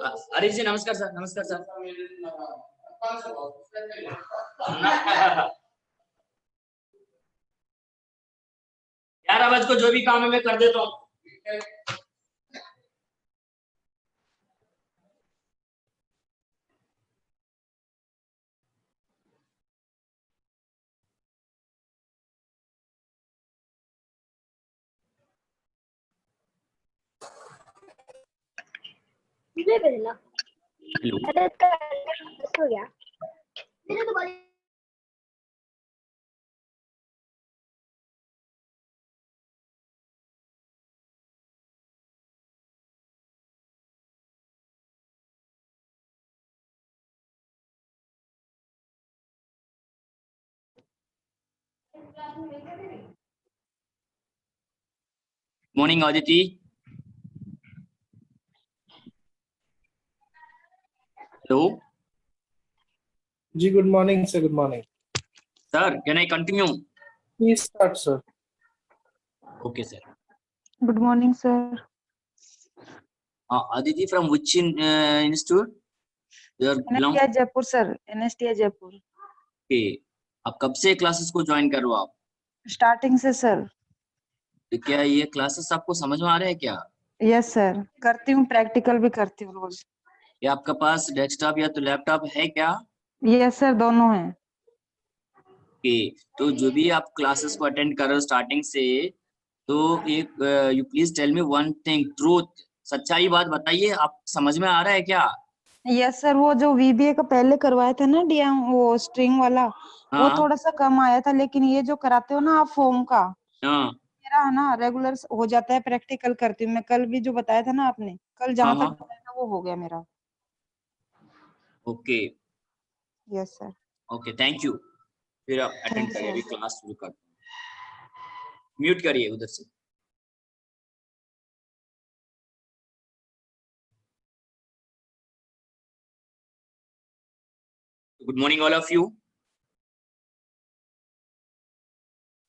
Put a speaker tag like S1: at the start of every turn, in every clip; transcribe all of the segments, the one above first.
S1: हरीश जी नमस्कार सर। नमस्कार सर। 11 बजे को जो भी काम है मैं कर देता हूँ।
S2: हेलो हो गया।
S1: Morning Aditi. Hello
S3: ji, good morning, sir. Good morning.
S1: Sir, can I continue?
S3: Please start, sir.
S1: Okay sir.
S4: Good morning, sir.
S1: Aditi from which institute? You are belong?
S4: NSTI Jaipur, sir. NSTI Jaipur.
S1: Okay. आप कब से classes को join कर रहे हो आप?
S4: Starting से sir.
S1: तो क्या ये क्लासेस आपको समझ में आ रहे हैं क्या?
S4: Yes sir. करती हूँ, प्रैक्टिकल भी करती हूँ रोज।
S1: ये आपका पास डेस्कटॉप या तो लैपटॉप है क्या?
S4: Yes sir, दोनों हैं।
S1: Okay. तो जो भी आप क्लासेस को अटेंड कर रहे हो स्टार्टिंग से, तो एक you please tell me one thing, truth, सच्चाई बात बताइए, आप समझ में आ रहा है क्या?
S4: Yes sir, वो जो VBA का पहले करवाया था ना डीएम, वो स्ट्रिंग वाला, वो
S1: हाँ
S4: थोड़ा सा कम आया था, लेकिन ये जो कराते हो ना आप फॉर्म का,
S1: हाँ
S4: मेरा है ना रेगुलर हो जाता है, प्रैक्टिकल करती हूँ मैं। कल भी जो बताया था ना आपने, कल जहाँ
S1: हाँ।
S4: तक बताया था वो हो गया मेरा।
S1: Okay
S4: Yes sir.
S1: Okay, thank you. फिर आप
S4: Thank
S1: अटेंड
S4: you,
S1: करिए,
S4: sir.
S1: अभी क्लास शुरू कर, म्यूट करिए उधर से। Good morning all of you.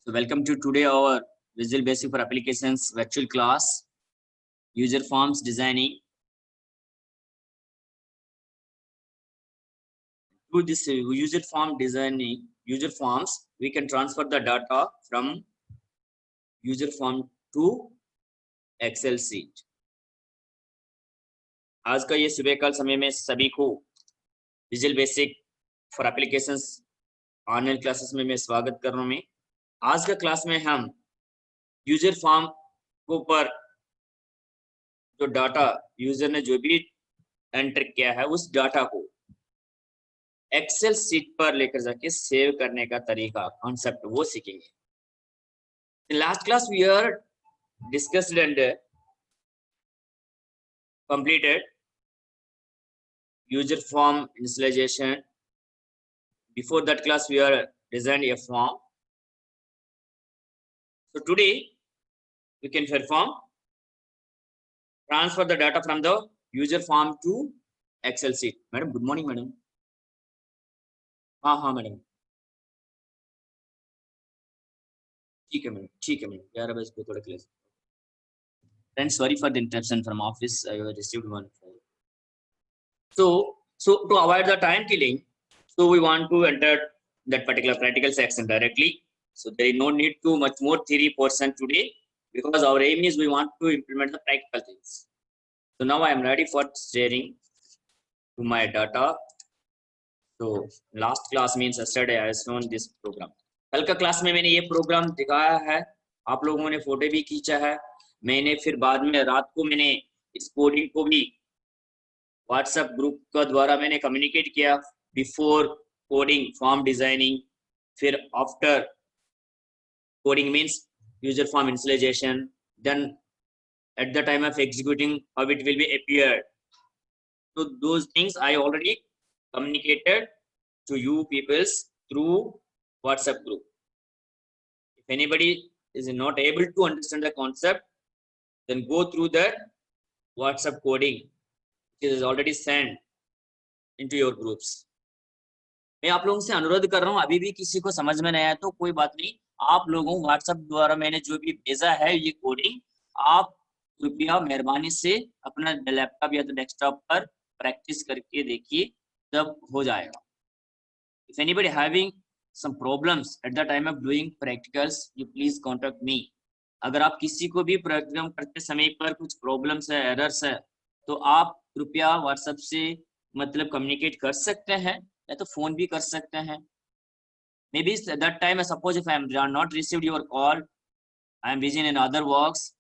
S1: So welcome to today our Visual Basic for Applications virtual class, user forms designing. Through this user form designing, user forms, we can transfer the data from user form to Excel sheet. आज का ये सुबह कल समय में सभी को visual basic for applications online classes में मैं स्वागत कर रहा हूं। मैं आज का क्लास में हम यूजर फॉर्म को पर जो डाटा यूजर ने जो भी एंटर किया है उस डाटा को एक्सेल शीट पर लेकर जाके सेव करने का तरीका, कॉन्सेप्ट वो सीखेंगे। In last class we are discussed and completed user form initialization. Before that class we are designed a form. So today we can perform transfer the data from the user form to Excel sheet. Madam, good morning, madam. हाँ madam, ठीक है madam, ठीक है madam, 11 बजे को थोड़ा class. Friends, sorry for the interruption from office. I received one call. So to avoid the time killing, so we want to enter that particular practical section directly. So there is no need to much more theory portion today, because our aim is we want to implement the practical things. So now I am ready for sharing to my data. So last class means yesterday I has shown this program. कल का class में मैंने ये programme दिखाया है, आप लोगों ने फोटो भी खींचा है। मैंने फिर बाद में रात को मैंने इस कोडिंग को भी व्हाट्सएप ग्रुप का द्वारा मैंने कम्युनिकेट किया। बिफोर कोडिंग फॉर्म डिजाइनिंग, फिर after coding means user form initialisation, then at the time of executing how it will be appeared. So those things I already communicated to you peoples through WhatsApp group. If anybody is not able to understand the concept, then go through that WhatsApp coding which is already sent into your groups. मैं आप लोगों से अनुरोध कर रहा हूं, अभी भी किसी को समझ में नहीं आया तो कोई बात नहीं, आप लोगों WhatsApp द्वारा मैंने जो भी भेजा है ये कोडिंग, आप कृपया मेहरबानी से अपना लैपटॉप या तो डेस्कटॉप पर प्रैक्टिस करके देखिए, तब हो जाएगा. If anybody having some problems at the time of doing practicals, you please contact me. अगर आप किसी को भी प्रैक्टिकल करते समय पर कुछ प्रॉब्लम्स है, एरर्स है, तो आप कृपया व्हाट्सएप से मतलब कम्युनिकेट कर सकते हैं या तो फोन भी कर सकते हैं. Maybe at that time, suppose if I am not received your call, I am busy in other works,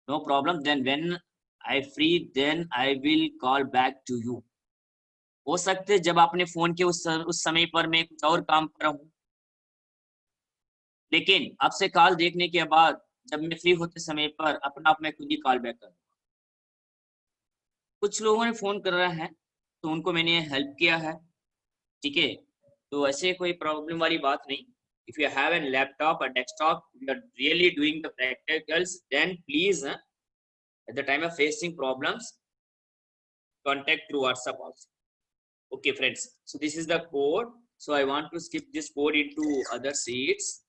S1: no problem. Then when I free, then I will call back to you. हो सकते है जब आपने phone के उस समय पर मैं कुछ और काम कर रहा हूँ, लेकिन आपसे कॉल देखने के बाद जब मैं फ्री होते समय पर अपना आप मैं खुद ही कॉल बैक करूँगा. कुछ लोगों ने फोन कर रहा है तो उनको मैंने हेल्प किया है, ठीक है. तो ऐसे कोई प्रॉब्लम वाली बात नहीं. If you have a laptop or desktop, you are really doing the practicals, then please, at the time of facing problems, contact through WhatsApp also. Okay, friends. So this is the code. So I want to skip this code into other sheets.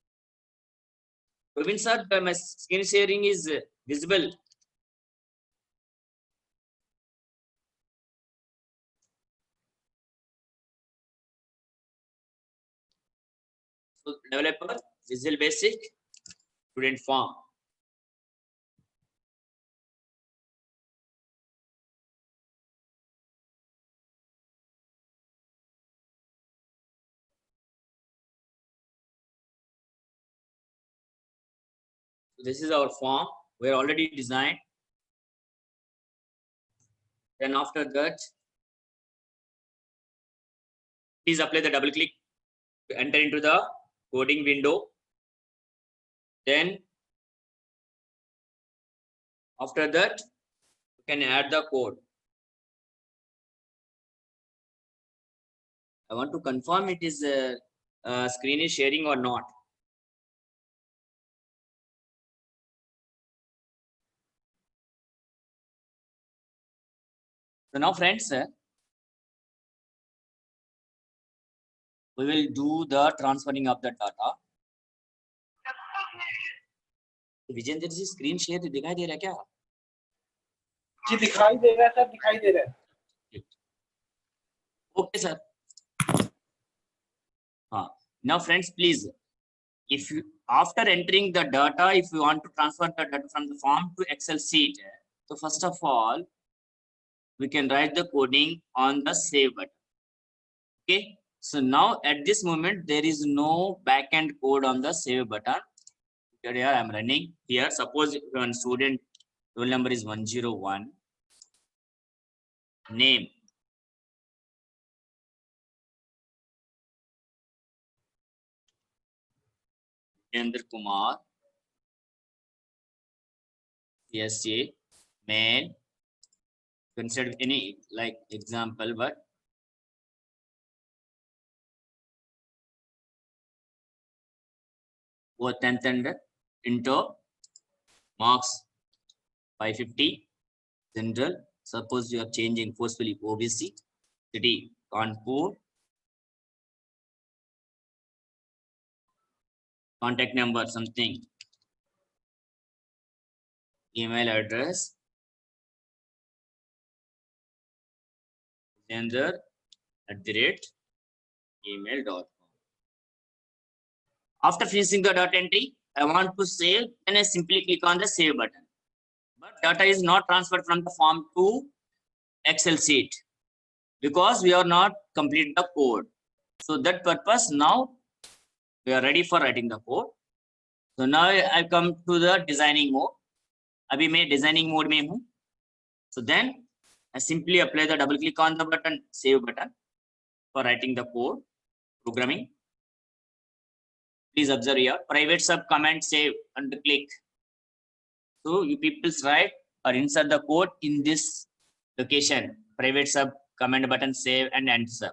S1: Praveen sir, my screen sharing is visible. So developer, Visual Basic, student form. So this is our form. We are already designed. Then after that, please apply the double click to enter into the coding window. Then after that, you can add the code. I want to confirm it is screen is sharing or not. So now friends, we will do the transferring of the data. Vijendra ji screen share दिखाई दे रहा है क्या?
S3: जी दिखाई दे रहा है sir, दिखाई दे रहा है.
S1: Okay sir. Now friends, please, if you after entering the data, if you want to transfer the data from the form to Excel sheet, so first of all, we can write the coding on the save button. Okay. So now at this moment, there is no backend code on the save button. Here I am running here. Suppose one student roll number is 101. Name. Jendra Kumar. CSA. Mail. Consider any like example, but वो 10th and into marks 550 general. Suppose you are changing forcefully OBC, city Kanpur, contact number something, email address gender@gmail.com. After finishing the data entry, I want to save, then I simply click on the save button. But data is not transferred from the form to Excel sheet because we are not complete the code. So that purpose now we are ready for writing the code. So now I come to the designing mode. अभी मैं designing mode में हूँ. So then I simply apply the double click on the button, save button for writing the code, programming. Please observe here, private sub command save and click. So you people write or insert the code in this location, private sub command button save and enter.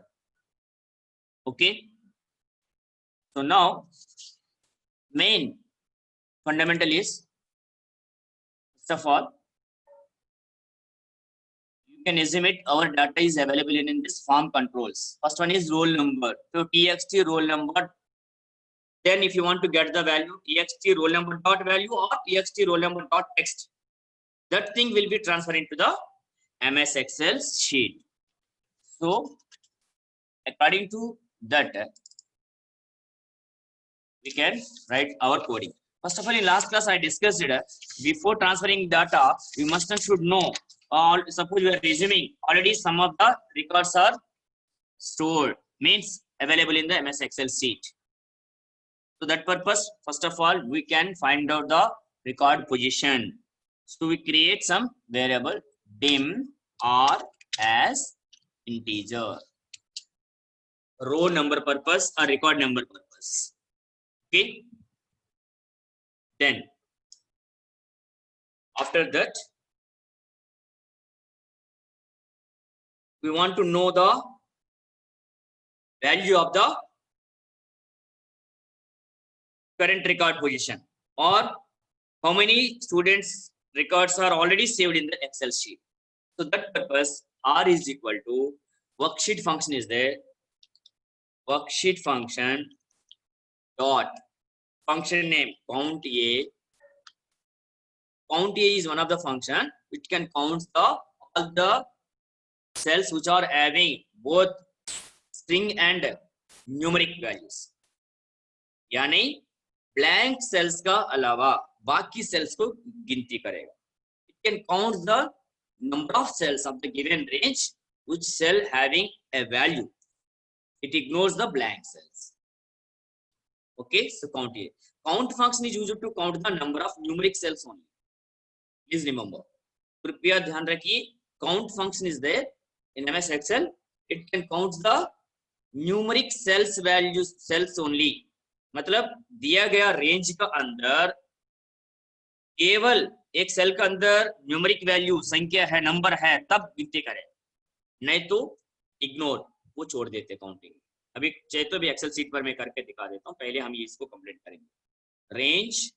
S1: Okay. So now main fundamental is, first of all, you can estimate our data is available in this form controls. First one is roll number. So txt roll number. Then if you want to get the value, txt roll number dot value or txt roll number dot text, that thing will be transferred into the MS Excel sheet. So according to that, we can write our coding. First of all, in last class I discussed it. Before transferring data, we must and should know. Suppose we are resuming. Already some of the records are stored, means available in the MS Excel sheet. So that purpose, first of all, we can find out the record position. So we create some variable dim r as integer, row number purpose or record number purpose. Okay. Then after that, we want to know the value of the current record position, or how many students records are already saved in the Excel sheet. So that purpose, R is equal to worksheet function is there. Worksheet function dot function name count A. Count A is one of the function which can count the all the cells which are having both string and numeric values. यानी blank cells का अलावा बाकी cells को गिनती करेगा. It can count the number of cells of the given range which cell having a value. It ignores the blank cells. Okay, so count A. Count function is used to count the number of numeric cells only. Please remember. कृपया ध्यान रखिए, count function is there in MS Excel. It can count the numeric cells values cells only. मतलब दिया गया range का अंदर केवल एक सेल का अंदर न्यूमेरिक वैल्यू संख्या है, नंबर है, तब गिनती करें, नहीं तो इग्नोर, वो छोड़ देते काउंटिंग. अभी चाहे तो भी एक्सेल शीट पर मैं करके दिखा देता हूं, पहले हम इसको कंप्लीट करेंगे. रेंज,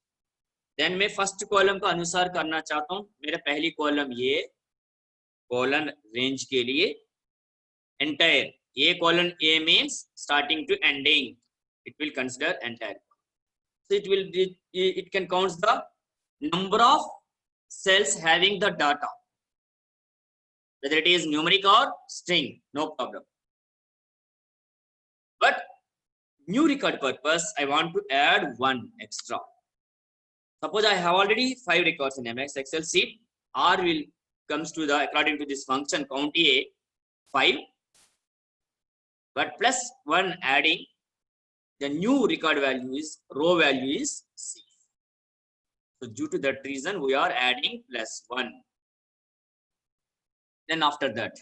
S1: देन मैं फर्स्ट कॉलम का अनुसार करना चाहता हूं. मेरा पहली कॉलम ये कॉलन रेंज के लिए एंटायर, ये colon A means starting to ending, it will consider entire. So it can count the number of cells having the data, whether it is numeric or string, no problem. But new record purpose, I want to add one extra. Suppose I have already 5 records in MS Excel sheet. R will comes to the according to this function count A 5, but plus 1 adding the new record value is row value is C. So due to that reason we are adding plus 1. Then after that,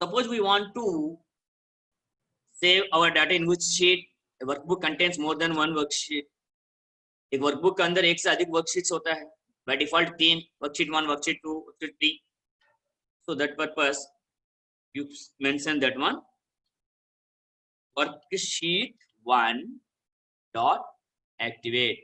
S1: suppose we want to save our data in which sheet. A workbook contains more than one worksheet. एक workbook के अंदर एक से अधिक worksheets होता है. By default 3, worksheet 1, worksheet 2, worksheet 3. So that purpose you mention that one worksheet 1 dot activate.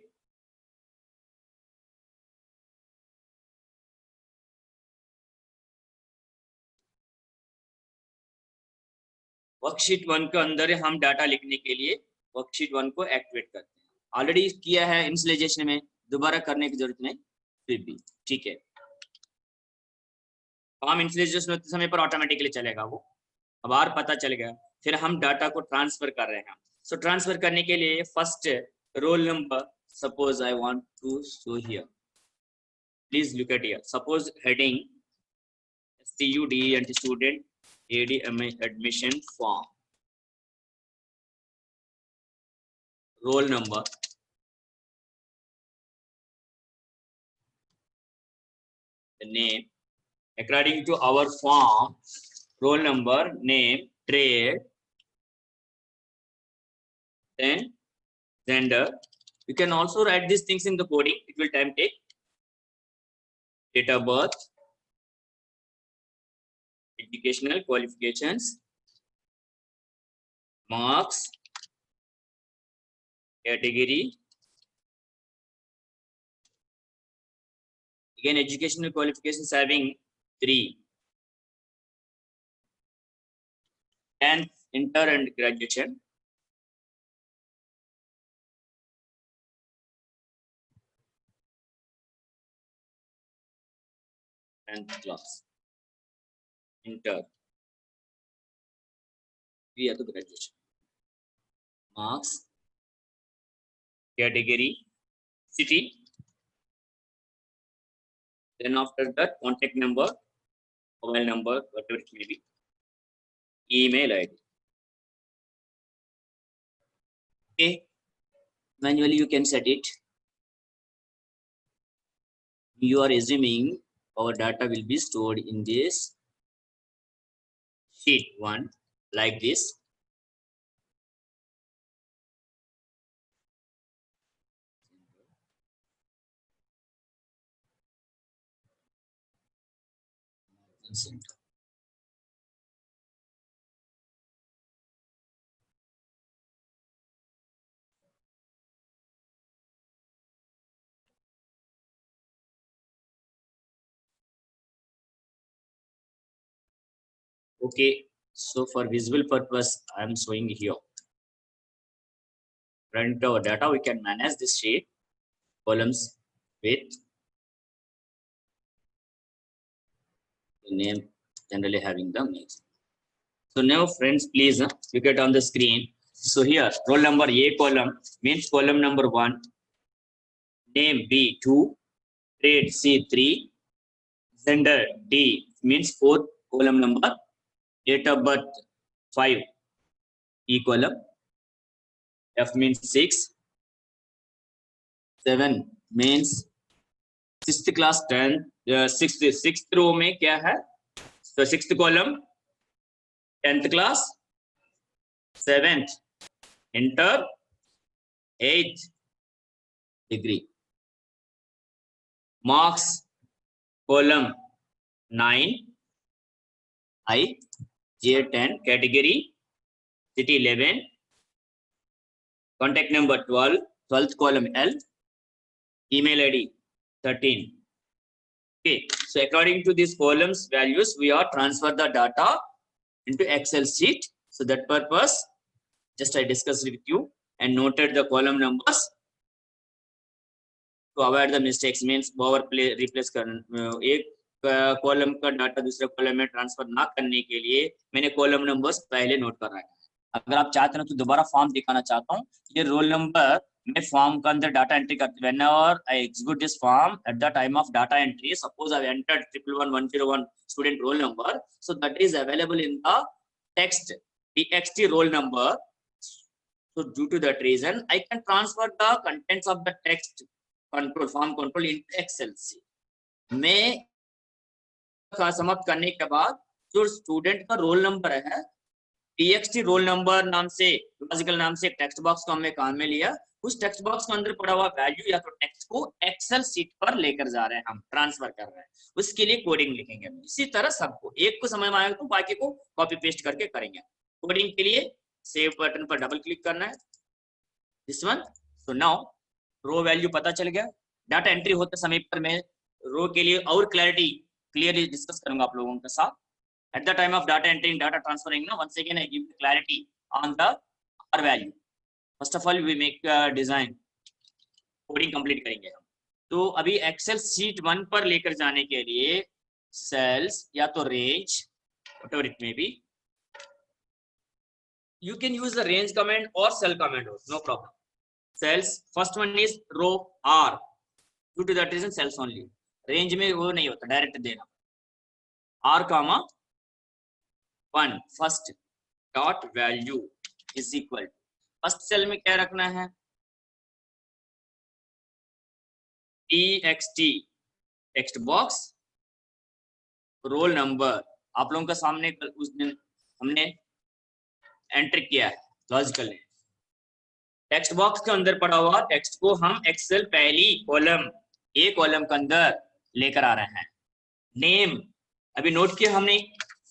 S1: Worksheet 1 के अंदर हम डाटा लिखने के लिए वर्कशीट 1 को एक्टिवेट करते हैं. ऑलरेडी किया है इनिशियलाइजेशन में, दोबारा करने की जरूरत नहीं, फिर भी ठीक है. काम इनिशियलाइजेशन होते समय पर ऑटोमेटिकली चलेगा वो. अब आर पता चल गया, फिर हम डाटा को ट्रांसफर कर रहे हैं. सो ट्रांसफर करने के लिए first roll number, suppose I want to show here, please look at here. Suppose heading STUDENT student ADMI admission form, roll number, the name according to our form, roll number, name, trade, then gender. You can also write these things in the coding, it will time take. Date of birth, educational qualifications, marks, category. Again, educational qualifications having 3. 10th, inter and graduation. And class. Inter. या तो graduation, marks, category, city, then after that contact number, mobile number, whatever it may be, email ID. Okay, manually you can set it. You are assuming our data will be stored in this sheet 1 like this. Okay, so for visual purpose, I am showing here. Print our data, we can manage this sheet columns with the name generally having the names. So now friends, please look at on the screen. So here roll number A column means column number 1, name B 2, trade C 3, gender D means 4th column number, date of birth 5 E column, F means 6, 7 means 6th class 10, 6th row में क्या है? So 6th column 10th class, 7th inter, 8th degree. Marks column 9 I, J 10, category city 11, contact number 12, 12th column L, email ID 13. Okay, so according to these columns values, we are transfer the data into Excel sheet. So that purpose, just I discussed with you and noted the column numbers to avoid the mistakes. Means power play replace करना एक column का data दूसरे column में transfer ना करने के लिए मैंने कॉलम नंबर्स पहले नोट कर रखा है। अगर आप चाहते हैं तो दोबारा फॉर्म दिखाना चाहता हूँ। ये रोल नंबर मैं फॉर्म के अंदर डाटा एंट्री करते whenever I execute this form at the time of data entry, suppose I have entered 111101 student roll number, so that is available in the text txt roll number. So due to that reason, I can transfer the contents of the text control form control into Excel sheet. मैं समाप्त करने के बाद जो student का roll number है txt roll number नाम से लॉजिकल नाम से एक टेक्स्ट बॉक्स को हमने काम में लिया। उस टेक्स्ट बॉक्स के अंदर पड़ा हुआ वैल्यू या तो टेक्स्ट को एक्सेल शीट पर लेकर जा रहे हैं, हम ट्रांसफर कर रहे हैं, उसके लिए कोडिंग लिखेंगे। इसी तरह सबको एक को समझ में आएगा तो बाकी को कॉपी पेस्ट करके करेंगे। कोडिंग के लिए सेव बटन पर डबल क्लिक करना है, this one. So now row value पता चल गया। डाटा एंट्री होते समय पर मैं रो के लिए और क्लियरली डिस्कस करूंगा आप लोगों के साथ। At the time of data entering, data transferring, now once again I give clarity on the R value. First of all, we make design, coding complete करेंगे हम। तो अभी Excel sheet 1 पर लेकर जाने के लिए cells या तो range, whatever it may be, you can use the range command or cell command, no problem. Cells, first one is row R, due to that reason cells only. Range में वो नहीं होता, डायरेक्ट देना। R comma 1 first dot value is equal, first cell में क्या रखना है txt text box roll number. आप लोगों का सामने उस दिन हमने एंटर किया है लॉजिकल ने। टेक्स्ट बॉक्स के अंदर पड़ा हुआ टेक्स्ट को हम एक्सेल पहली कॉलम ए कॉलम के अंदर लेकर आ रहे हैं। नेम अभी नोट किया हमने,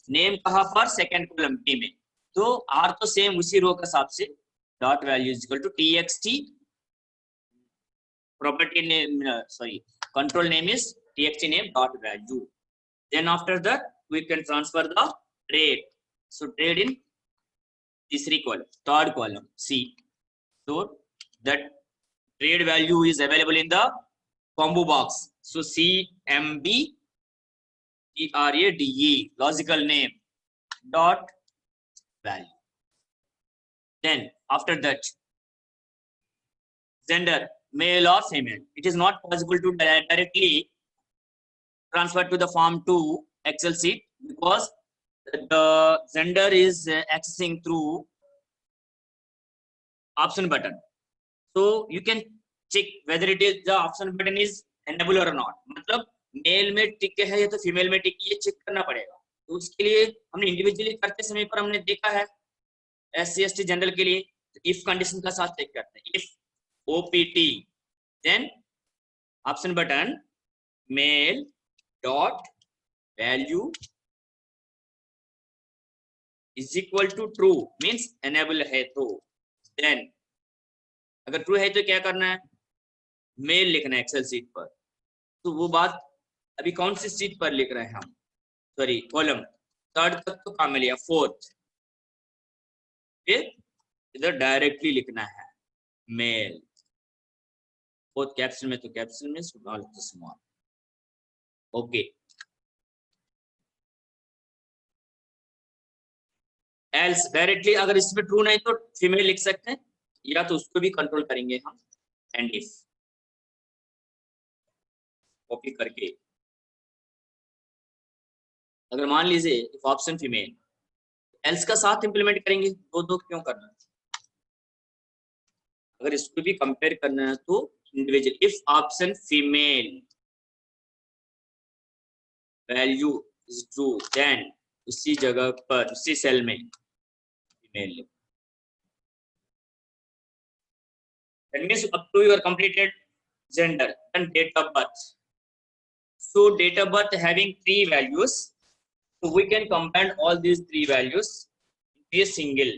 S1: नेम कहाँ पर सेकेंड कॉलम बी में, तो आर तो सेम उसी रो के हिसाब से dot value is equal to txt property name, sorry, control name is txt name dot value. Then after that we can transfer the trade. So trade in तीसरी column, third column C. So that trade value is available in the combo box. So CMB TRADE logical name dot value. Then after that, gender, male or female. It is not possible to directly transfer to the form 2 Excel sheet because the gender is accessing through option button. So you can check whether it is the option button is enable or not. मतलब mail में टिक है या तो female में टिक, ये check करना पड़ेगा. तो उसके लिए हमने इंडिविजुअली करते समय पर हमने देखा है SC ST जनरल के लिए इफ कंडीशन का साथ चेक करते हैं. If OPT then option button male dot value is equal to true means enable है तो then अगर ट्रू है तो क्या करना है, मेल लिखना है एक्सेल सीट पर. तो वो बात अभी कौन सी सीट पर लिख रहे हैं हम, सॉरी कॉलम थर्ड तक तो काम लिया, फोर्थ फिर इधर डायरेक्टली लिखना है मेल. फोर्थ कैप्शन में तो कैप्शन में स्मॉल तो स्मॉल. ओके. एल्स डायरेक्टली अगर इसमें ट्रू नहीं तो फीमेल लिख सकते हैं या तो उसको भी कंट्रोल करेंगे हम एंड इफ कॉपी करके. अगर मान लीजिए इफ ऑप्शन फीमेल, एल्स का साथ इंप्लीमेंट करेंगे, दो क्यों करना. अगर इसको भी कंपेयर करना है तो individual if option female value is true then उसी जगह पर उसी सेल में female. That means up to your completed gender and date of birth. So date of birth having 3 values, so we can combine all these 3 values into a single.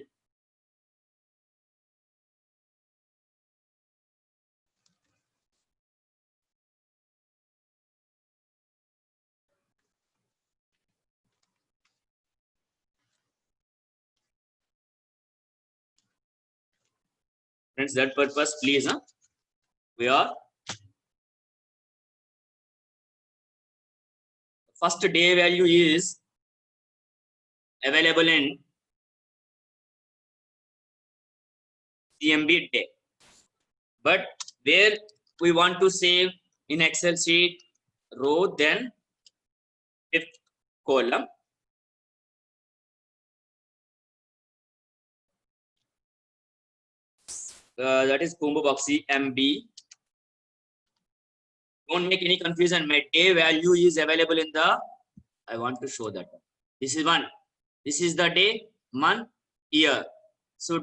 S1: Friends, that purpose please we are first day value is available in CMB day, but where we want to save in Excel sheet row, then 5th column. That is combo box CMB. Don't make any confusion. My day value is available in the, I want to show that. This is one. This is the day, month, year. So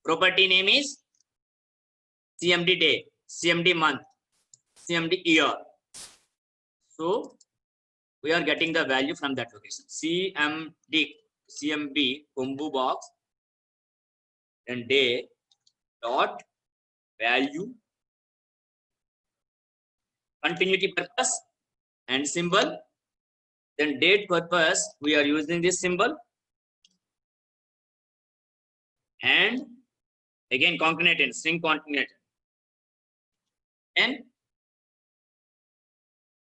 S1: property name is CMD day, CMD month, CMD year. So we are getting the value from that location. CMB combo box and day dot value, continuity purpose and symbol, then date purpose we are using this symbol, and again concatenated, string concatenated, and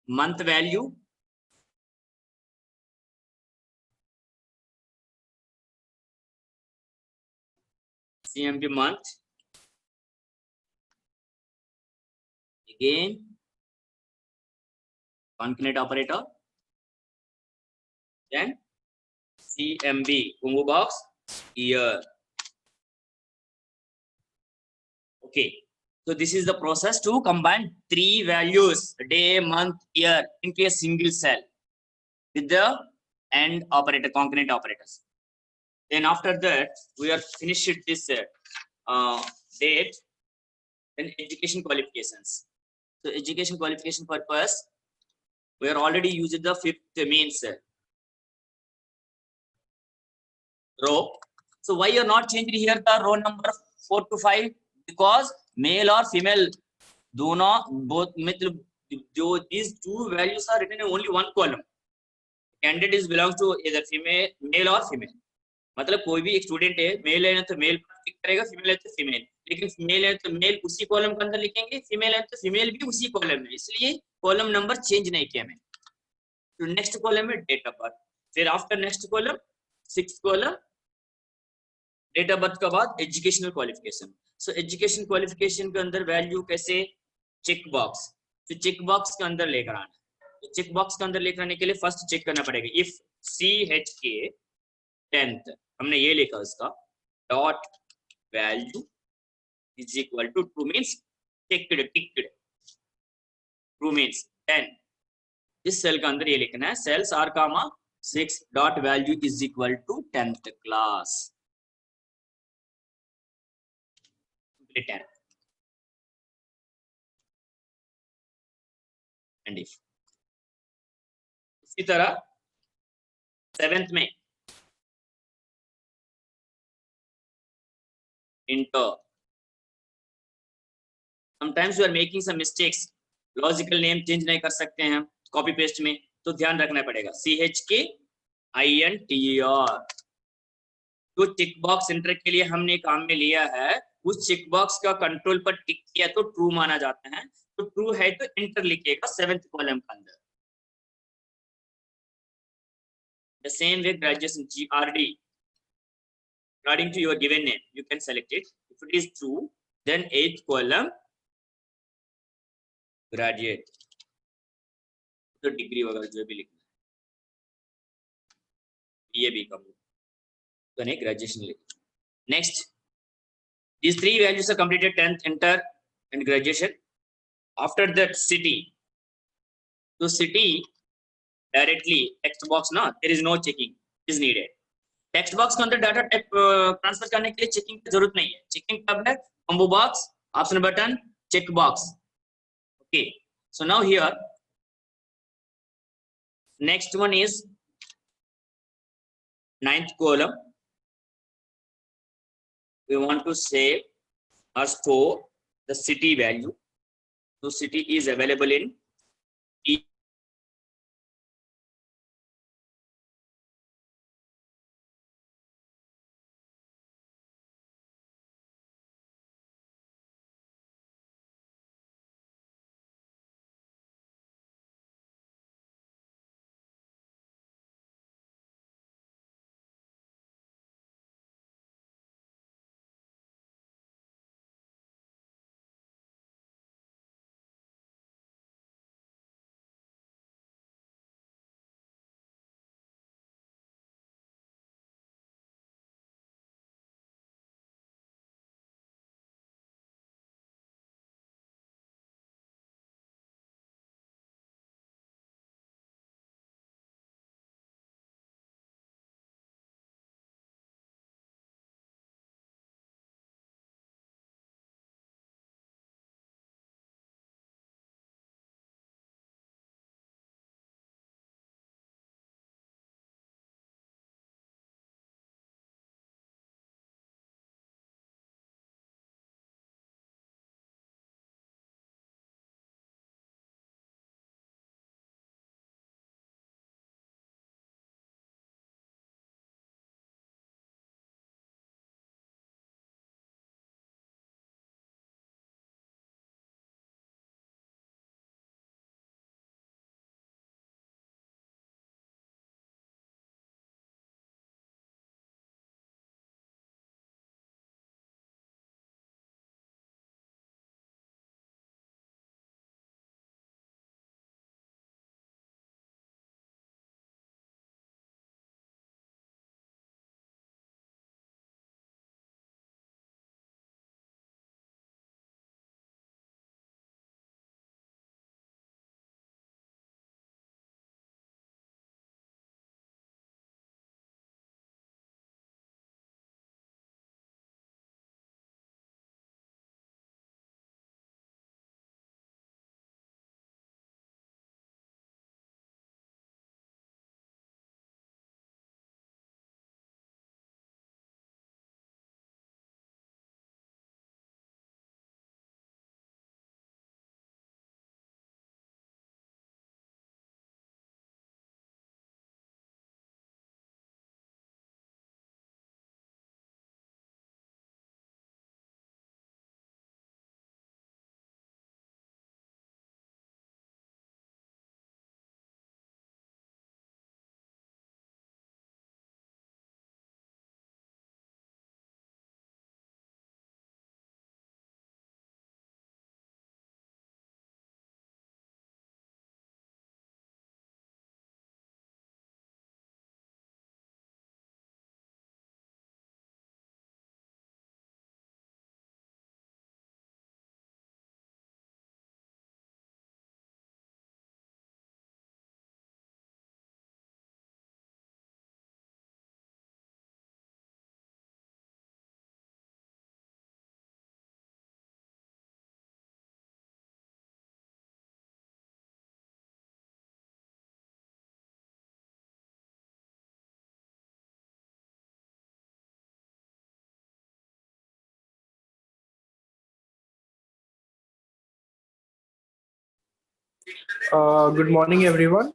S1: month value, CMB month, again concatenate operator, then CMB combo box year. Okay, so this is the process to combine 3 values, day, month, year, into a single cell with the AND operator, concatenate operators. Then after that we are finished this date, then education qualifications. So education qualification purpose we are already using the 5th means row. So why you are not changing here the row number 4 to 5? Because male or female दोनों both मतलब जो these 2 values are written in only one column. Candidate is belongs to either female, male or female. मतलब कोई भी एक student है, mail है तो मेल टिक करेगा, फीमेल है तो फीमेल, लेकिन मेल है तो मेल उसी कॉलम के अंदर लिखेंगे, फीमेल है तो फीमेल भी उसी कॉलम में, इसलिए कॉलम नंबर चेंज नहीं किया मैंने. तो नेक्स्ट कॉलम में डेट ऑफ बर्थ, फिर after next column 6th column date of birth के बाद educational qualification. So education qualification के अंदर वैल्यू कैसे, चेक बॉक्स, तो चेक बॉक्स के अंदर लेकर आना। तो चेक बॉक्स के अंदर लेकर आने के लिए फर्स्ट चेक करना पड़ेगा, इफ CHK 10th हमने ये लिखा उसका dot value is equal to true, means ticked, true means 10। इस सेल के अंदर ये लिखना है cells are comma 6 dot value is equal to 10th class, 10 end if. इसी तरह 7th में inter, sometimes you are making some mistakes, logical name change नहीं कर सकते हैं कॉपी पेस्ट में, तो ध्यान रखना पड़ेगा CHKINTER। जो टिक बॉक्स एंटर के लिए हमने काम में लिया है उस चेक बॉक्स का कंट्रोल पर टिक किया तो ट्रू माना जाता है, तो ट्रू है तो एंटर लिखिएगा 7th कॉलम के अंदर। The same way graduation GRD, according to your given name you can select it, if it is true then 8th column graduate, तो डिग्री वगैरह जो भी लिखना है ये भी कम तो नहीं ग्रेजुएशन लिख। Next, these three values are completed 10th, enter and graduation. After that city, so city directly text box ना, there is no checking is needed। Text box के अंदर डाटा ट्रांसफर करने के लिए चेकिंग की जरूरत नहीं है। चेकिंग कब है, combo box, option button, check box. Okay, so now here next one is 9th column, we want to save or store the city value, so city is available in
S3: Good morning, everyone.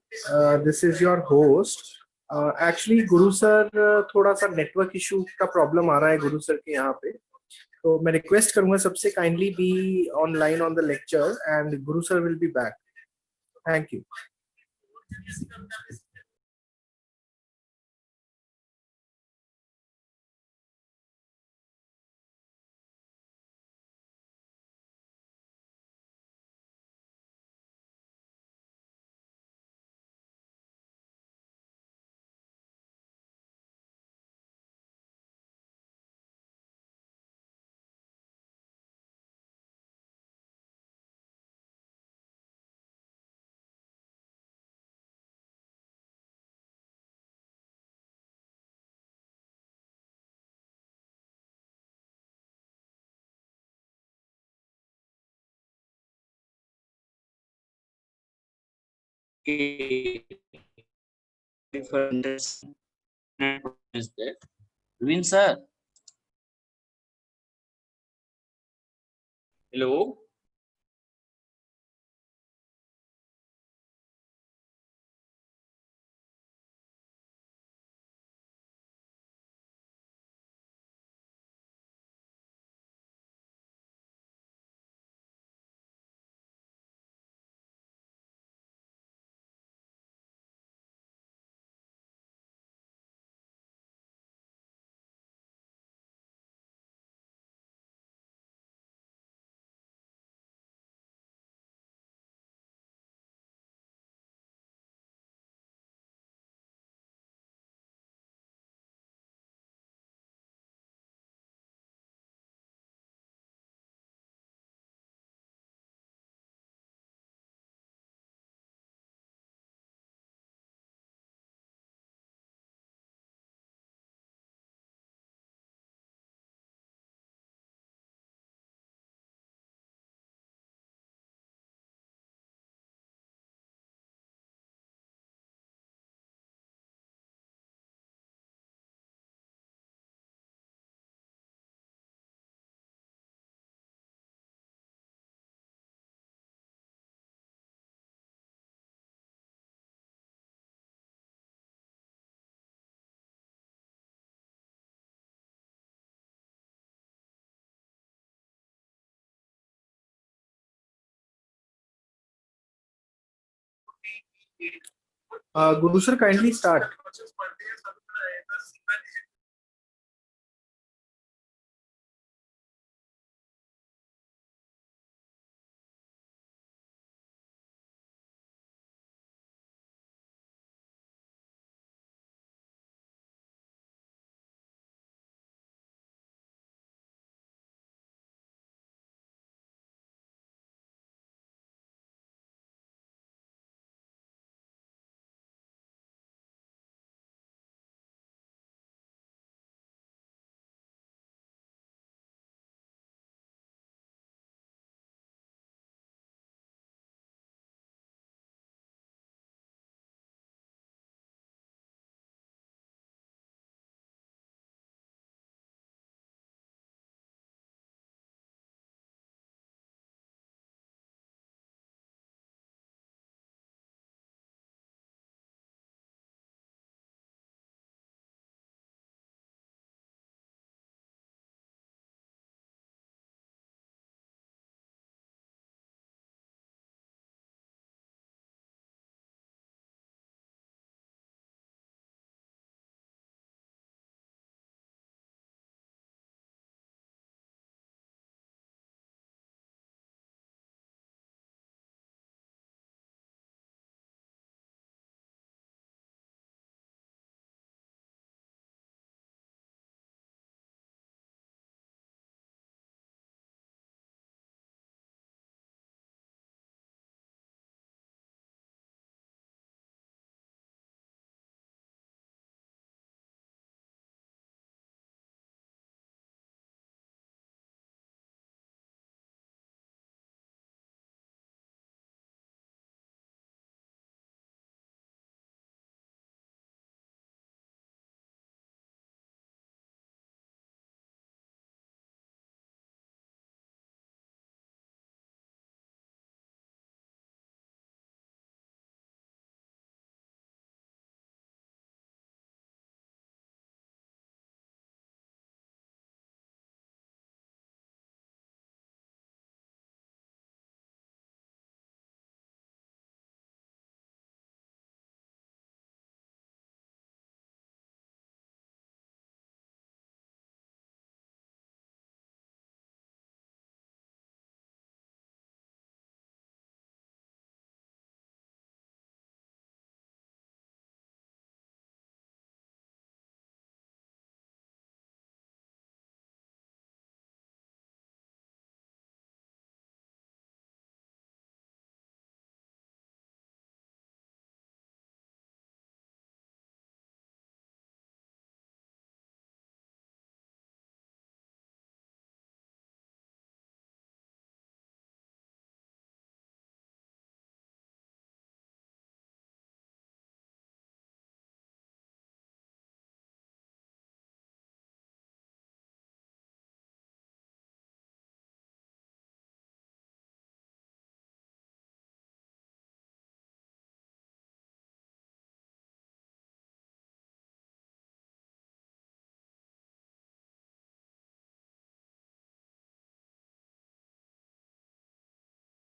S3: This is your host. Actually, Guru sir थोड़ा सा network issue का problem आ रहा है गुरु sir के यहाँ पे, तो मैं रिक्वेस्ट करूंगा सबसे kindly be online on the lecture and Guru sir will be back. Thank you.
S1: Okay. For understanding is there. Vin sir. Hello.
S3: Guru sir, kindly start.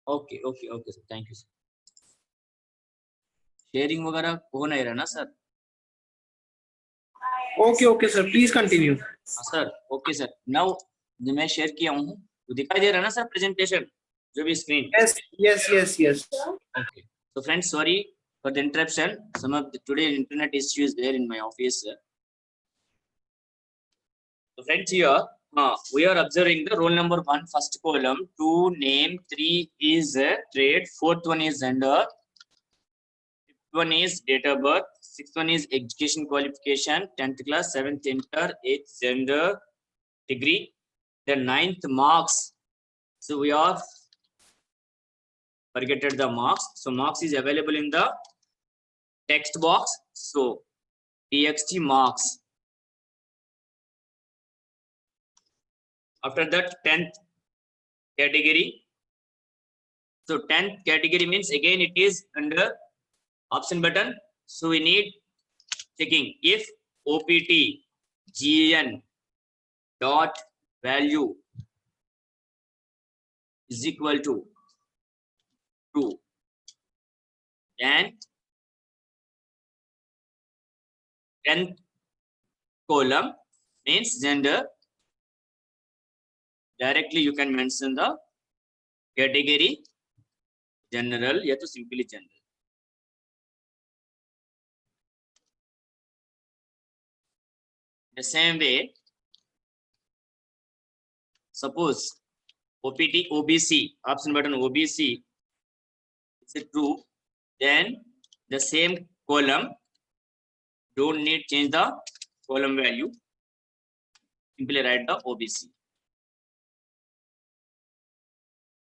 S1: Okay okay okay sir, thank you sir. Sharing वगैरह हो नहीं रहा ना sir?
S3: Okay, sir. Please continue.
S1: हाँ sir, okay sir. Now जो मैं share किया हूँ वो दिखाई दे रहा है ना सर, प्रेजेंटेशन जो भी screen?
S3: Yes.
S1: Okay. So friends, sorry for the interruption. Some of the today internet issues there in my office. So friends, here we are observing the roll number 1, first column. 2 name, 3 is trade, 4th one is gender, 5th one is date of birth, 6th one is education qualification, 10th class, 7th inter, 8th gender, degree, the 9th marks. So we are forgetted the marks. So marks is available in the text box. So txt marks. After that, 10th category. So 10th category means again it is under option button. So we need checking if OPT GN dot value is equal to true, then 10th column means gender. Directly you can mention the category general या तो simply general. The same way, suppose OPT OBC option button OBC is it true, then the same column don't need change the column value, simply write the OBC.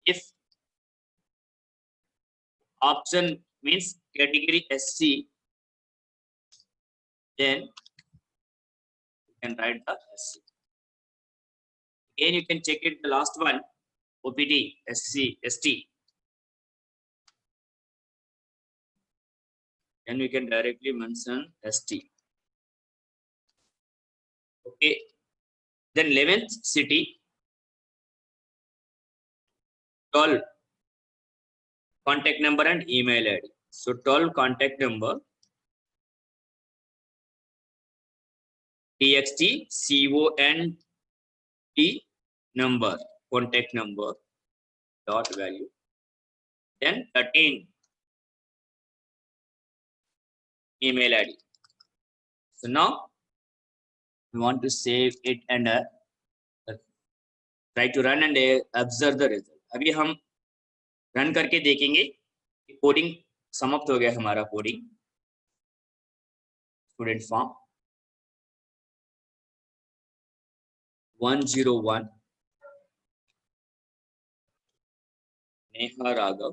S1: If option means category SC, then you can write the SC. Again you can check it the last one OPT SC ST, then we can directly mention ST. Okay, then 11th city, 12 contact number and email ID. So 12 contact number txt cont number, contact number dot value, then 13 email ID. So now we want to save it and try to run and observe the result. अभी हम run करके देखेंगे कि coding समाप्त हो गया हमारा coding student form 101 Neha Raghav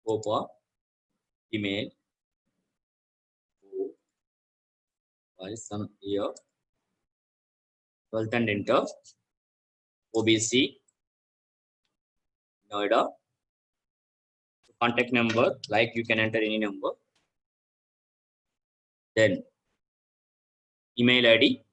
S1: Gopa email by some year 12th and enter OBC Noida, contact number like you can enter any number, then email ID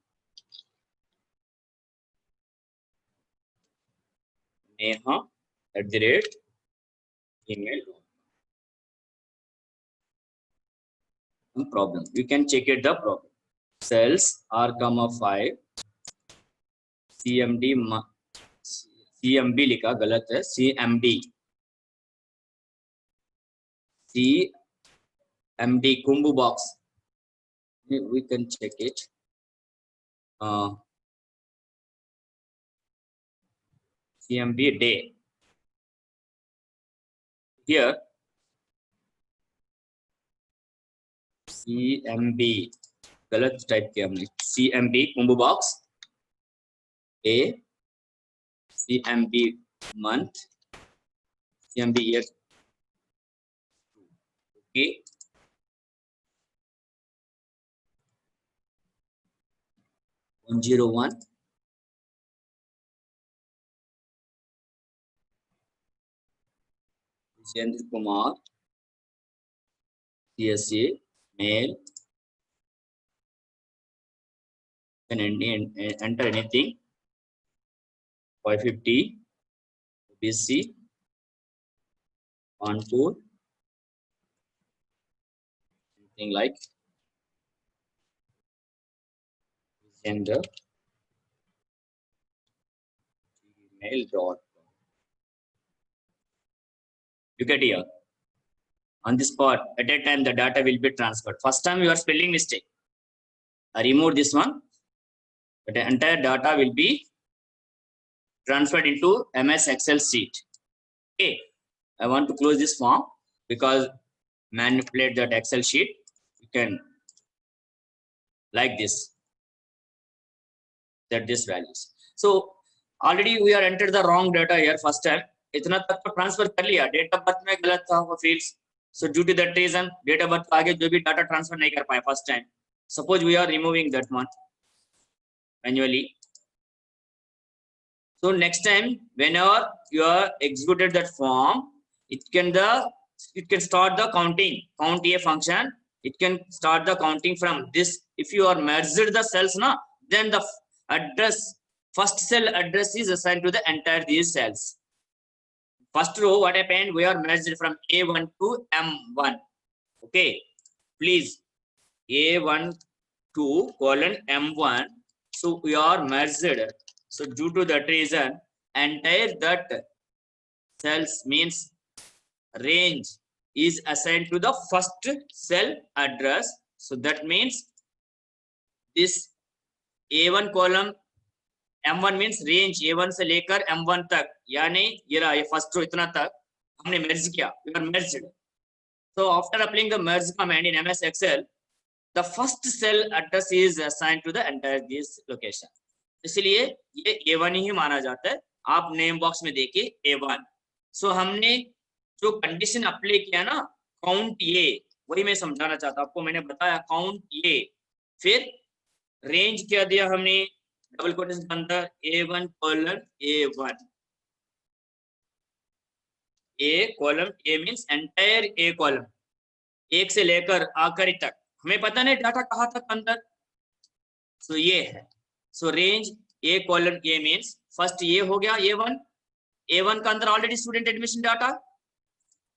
S1: neha@gmail.com. Problem, you can check it the problem. Cells R, 5 CMD लिखा गलत है, CMD combo box, we can check it. CMD day, here CMD गलत type किया हमने, CMD combo box A, CMD month, CMD year. Okay, (101) Jendra Kumar, CSA, male, can enter anything. 550, BC, Kanpur, something like gender, gmail.com. Look at here. On this spot, at that time, the data will be transferred. First time, your spelling mistake. I remove this one. But the entire data will be transferred into MS Excel sheet. Okay. I want to close this form because manipulate that Excel sheet. You can like this. Set this values. So already we are entered the wrong data here first time. इतना तक तो transfer कर लिया, date of birth में गलत था वो fields, so due to that reason date of birth आगे जो भी डाटा ट्रांसफर नहीं कर पाए first time. Suppose we are removing that one manually. So next time whenever you are executed that form, it can start the counting, count a function, it can start the counting from this. If you are merged the cells na, then the address, first cell address is assigned to the entire these cells. First row, what happened, we are merged from A1 to M1. Okay, please, A1 to colon M1. So we are merged. So due to that reason, entire that cells means range is assigned to the first cell address. So that means this A1 column M1 means range A1 से लेकर M1 तक, यानी ये रहा ये first row इतना तक हमने merge किया, we are merged. So after applying the merge command in MS Excel, the first cell address is assigned to the entire this location. इसलिए ये A1 ही माना जाता है. आप नेम बॉक्स में देखिए A1. सो हमने जो कंडीशन अप्लाई किया ना, काउंट ये, वही मैं समझाना चाहता हूं आपको. मैंने बताया काउंट ये, फिर रेंज क्या दिया हमने डबल कोटेशन के अंदर A1 colon A1. A column A means entire A column, एक से लेकर आखिरी तक. हमें पता नहीं डाटा कहाँ तक अंदर, सो ये है. सो range A colon A means first ये हो गया A1. A1 का अंदर ऑलरेडी स्टूडेंट एडमिशन डाटा.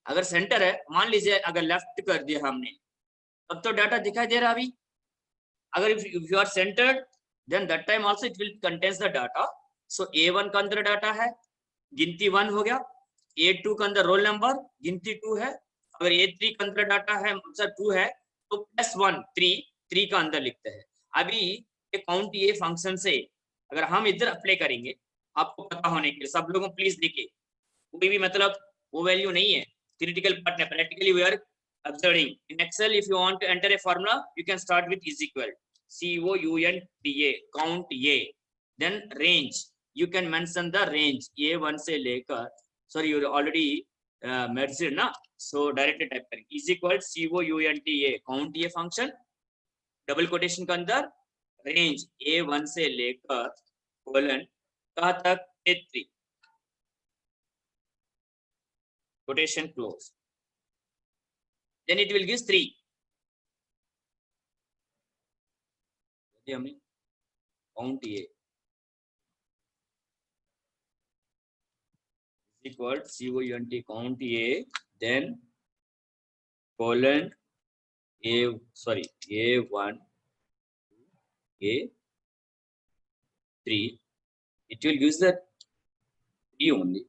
S1: अगर सेंटर है, मान लीजिए अगर लेफ्ट कर दिया हमने, तब तो डाटा दिखाई दे रहा अभी. अगर if you are centered, then that time also it will contains the data. So A1 का अंदर डाटा है, गिनती 1 हो गया. A2 का अंदर रोल नंबर, गिनती 2 है. अगर A3 का अंदर डाटा है, मतलब 2 है, तो +1 3 का अंदर लिखते हैं. अभी ये काउंट ये फंक्शन से अगर हम इधर अप्लाई करेंगे, आपको पता होने के लिए सब लोगों प्लीज देखिए, कोई भी मतलब वो वैल्यू नहीं है, theoretical part है, practically we are observing. In Excel, if you want to enter a formula, you can start with is equal COUNTA, count A, then range. You can mention the range A1 से लेकर, sorry you already merged ना, so directly type करेंगे is equal COUNTA, count A function, double quotation के अंदर range A1 से लेकर colon कहाँ तक A3, quotation close, then it will give 3. Count A is equal COUNT count A, then colon A1 A3, it will give the 3 only.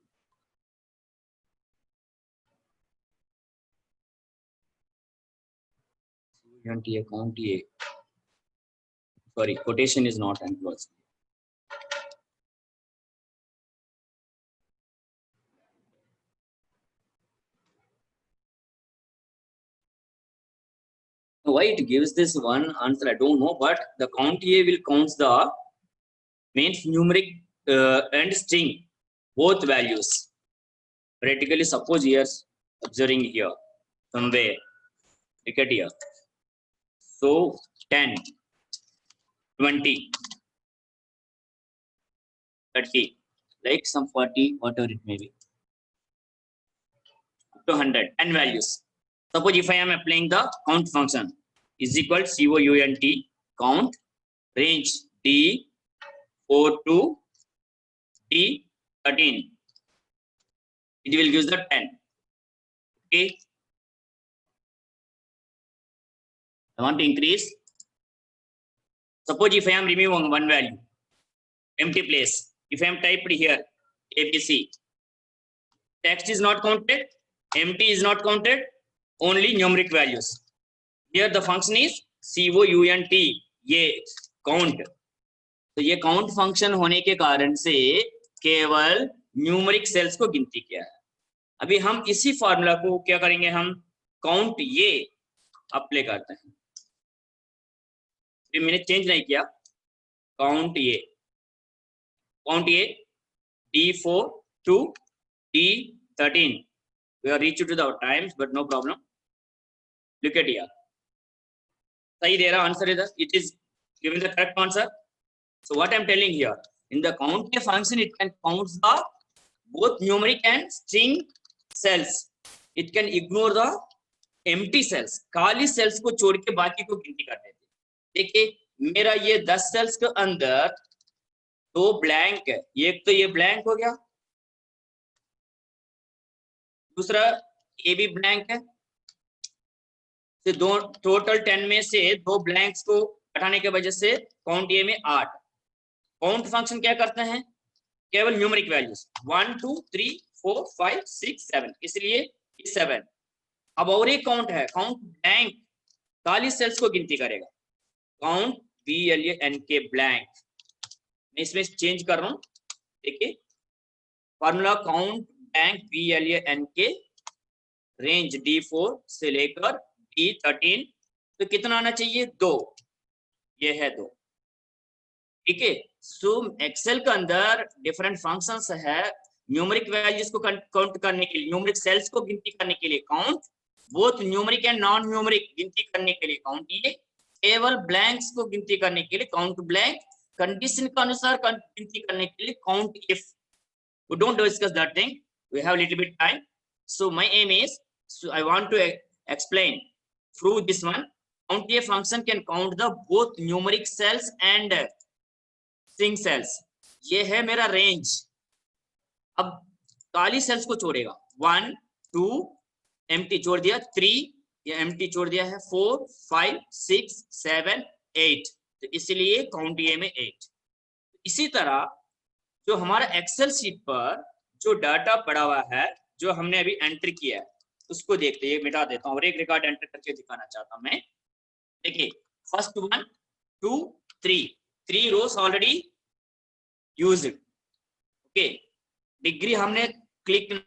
S1: Count A. Sorry, quotation is not enclosed. Why it gives this one answer, I don't know, but the count A will count the means numeric and string, both values. Practically, suppose here, observing here, somewhere, look at here. So 10, 20, 30, like some 40, whatever it may be, up to 100, 10 values. Suppose if I am applying the count function is equal COUNT count range D4 to D 13. It will give the 10. Okay. I want to increase. Suppose if I am removing one value, empty place. If I am typed here, ABC, text is not counted, empty is not counted, only numeric values. Here the function is count, ये count. तो ये count function होने के कारण से केवल numeric sales को गिनती किया है। अभी हम इसी फॉर्मूला को क्या करेंगे, हम काउंट ये अप्लाई करते हैं। ये मैंने चेंज नहीं किया, काउंट ये D4 to D13. We are reached to the times, but no problem. Look at here. सही दे रहा आंसर इधर, it is giving the correct answer. So what I'm telling here, in the count function, it can count the both numeric and string cells. It can ignore the empty cells. खाली cells को छोड़ के बाकी को गिनती कर देते। देखिए मेरा ये 10 cells के अंदर 2 blank है, एक तो ये blank हो गया, दूसरा ये भी blank है। तो दो टोटल 10 में से 2 blanks को हटाने के वजह से काउंट ये में 8। काउंट फंक्शन क्या करते हैं, केवल न्यूमेरिक वैल्यूज 1 2 3 4 5 6 7, इसलिए 7। अब और एक काउंट है, काउंट ब्लैंक, खाली सेल्स को गिनती करेगा, काउंट BLANK ब्लैंक। मैं इसमें चेंज कर रहा हूं, देखिए formula count blank BLANK range D4 से लेकर D13, तो कितना आना चाहिए, 2, ये है 2। ठीक है। सो एक्सेल के अंदर डिफरेंट फंक्शंस है, न्यूमेरिक वैल्यूज को काउंट करने के लिए, न्यूमेरिक सेल्स को गिनती करने के लिए count, both numeric and non numeric गिनती करने के लिए काउंट ये, केवल ब्लैंक्स को गिनती करने के लिए काउंट ब्लैंक, कंडीशन के अनुसार गिनती करने के लिए count if. We don't discuss that thing, we have little bit time. So my aim is, so I want to explain through this one, count ये function can count the both numeric cells and string cells. ये है मेरा range. अब खाली sales को छोड़ेगा, 1 2 empty छोड़ दिया, 3 ये एम्प्टी छोड़ दिया है, 4 5 6 7 8, तो इसलिए काउंट ये में 8। इसी तरह जो हमारा एक्सेल शीट पर जो डाटा पड़ा हुआ है, जो हमने अभी एंटर किया है, उसको देखते हैं। मिटा देता हूँ और एक रिकॉर्ड एंटर करके दिखाना चाहता हूं मैं। देखिए फर्स्ट 1 2 3 रोज ऑलरेडी यूज्ड। ओके, डिग्री हमने क्लिक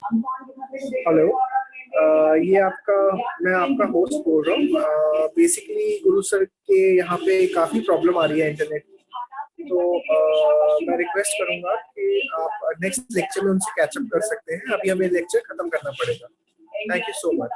S3: हेलो, ये आपका, मैं आपका होस्ट बोल रहा हूँ। बेसिकली गुरु सर के यहाँ पे काफी प्रॉब्लम आ रही है इंटरनेट की, तो मैं रिक्वेस्ट करूंगा कि आप नेक्स्ट लेक्चर में उनसे कैचअप कर सकते हैं। अभी हमें लेक्चर खत्म करना पड़ेगा। Thank you so much.